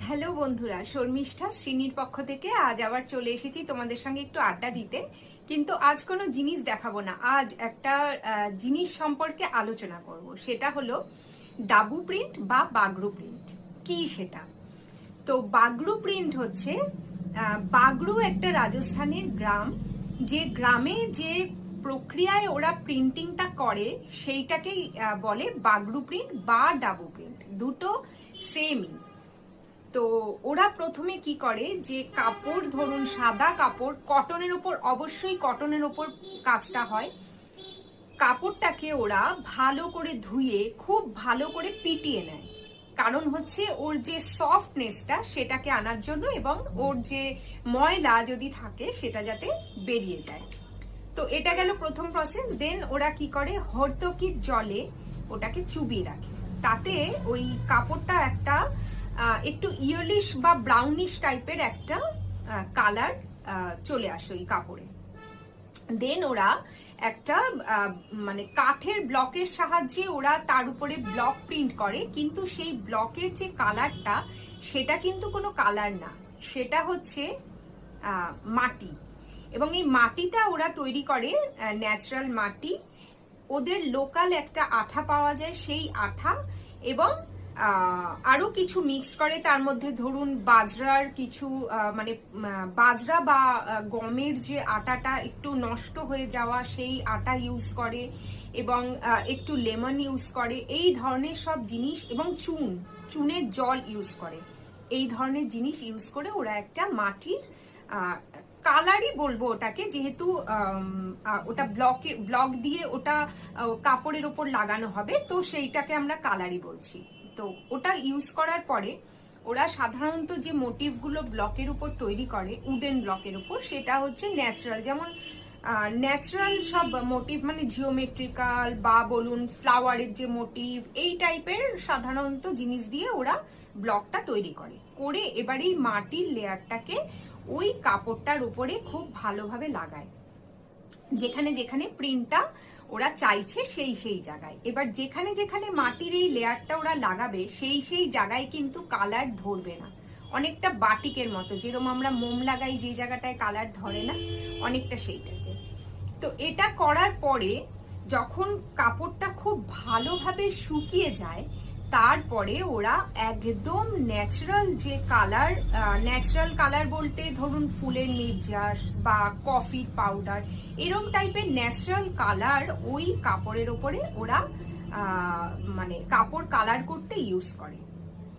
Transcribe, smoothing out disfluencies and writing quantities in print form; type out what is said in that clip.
Hello বন্ধুরা, শর্মিষ্ঠা শ্রীনির পক্ষ থেকে আজ আবার চলে এসেছি তোমাদের সঙ্গে একটু আড্ডা দিতে। কিন্তু আজ কোনো জিনিস দেখাবো না, আজ একটা জিনিস সম্পর্কে আলোচনা করব। সেটা হলো ডাবু প্রিন্ট বা বাগরু প্রিন্ট। কি সেটা? তো বাগরু প্রিন্ট হচ্ছে বাগরু একটা রাজস্থানের গ্রাম, যে গ্রামে যে প্রক্রিয়ায় ওরা প্রিন্টিংটা করে সেইটাকেই বলে বাগরু প্রিন্ট বা ডাবু প্রিন্ট। দুটো সেমই। তো ওরা প্রথমে কি করে, যে কাপড়, ধরুন সাদা কাপড়, কটনের ওপর, অবশ্যই কটনের ওপর কাজটা হয়, কাপড়টাকে ওরা ভালো করে ধুয়ে খুব ভালো করে পিটিয়ে নেয়। কারণ হচ্ছে ওর যে সফটনেসটা সেটাকে আনার জন্য, এবং ওর যে ময়লা যদি থাকে সেটা যাতে বেরিয়ে যায়। তো এটা গেল প্রথম প্রসেস। দেন ওরা কি করে, হর্তকির জলে ওটাকে চুবিয়ে রাখে, তাতে ওই কাপড়টা একটা একটু ইয়েলিশ বা ব্রাউনিশ টাইপের একটা কালার চলে আসে ওই কাপড়ে। দেন ওরা একটা মানে কাঠের ব্লকের সাহায্যে ওরা তার উপরে ব্লক প্রিন্ট করে, কিন্তু সেই ব্লকের যে কালারটা সেটা কিন্তু কোনো কালার না, সেটা হচ্ছে মাটি। এবং এই মাটিটা ওরা তৈরি করে ন্যাচারাল মাটি। ওদের লোকাল একটা আঠা পাওয়া যায়, সেই আঠা এবং আরো কিছু মিক্স করে, তার মধ্যে ধরুন বাজরার কিছু মানে বাজরা বা গমের যে আটাটা একটু নষ্ট হয়ে যাওয়া সেই আটা ইউজ করে, এবং একটু লেমন ইউজ করে, এই ধরনের সব জিনিস, এবং চুনের জল ইউজ করে। এই ধরনের জিনিস ইউজ করে ওরা একটা মাটির কালারই বলবো ওটাকে, যেহেতু ওটা ব্লক দিয়ে ওটা কাপড়ের ওপর লাগানো হবে, তো সেইটাকে আমরা কালারই বলছি। তো ওটা ইউজ করার পরে ওরা সাধারণত যে মোটিভগুলো ব্লকের উপর তৈরি করে, উডেন ব্লকের উপর, সেটা হচ্ছে ন্যাচারাল, যেমন ন্যাচারাল সব মোটিভ, মানে জিওমেট্রিক্যাল বা বলুন ফ্লাওয়ারের যে মোটিভ, এই টাইপের সাধারণত জিনিস দিয়ে ওরা ব্লকটা তৈরি করে। এবার এই মাটির লেয়ারটাকে ওই কাপড়টার উপরে খুব ভালোভাবে লাগায়, যেখানে যেখানে প্রিন্টটা ওরা চাইছে সেই জায়গায়। এবার যেখানে যেখানে মাটির এই লেয়ারটা ওরা লাগাবে সেই জায়গায় কিন্তু কালার ধরবে না, অনেকটা বাটিকের মতো, যেরকম আমরা মোম লাগাই যে জায়গাটায় কালার ধরে না, অনেকটা সেইটাতে। তো এটা করার পরে যখন কাপড়টা খুব ভালোভাবে শুকিয়ে যায়, তারপরে ওরা একদম ন্যাচারাল যে কালার, ন্যাচারাল কালার বলতে ধরুন ফুলের নির্যাস বা কফি পাউডার, এরকম টাইপের ন্যাচারাল কালার ওই কাপড়ের ওপরে ওরা মানে কাপড় কালার করতে ইউজ করে।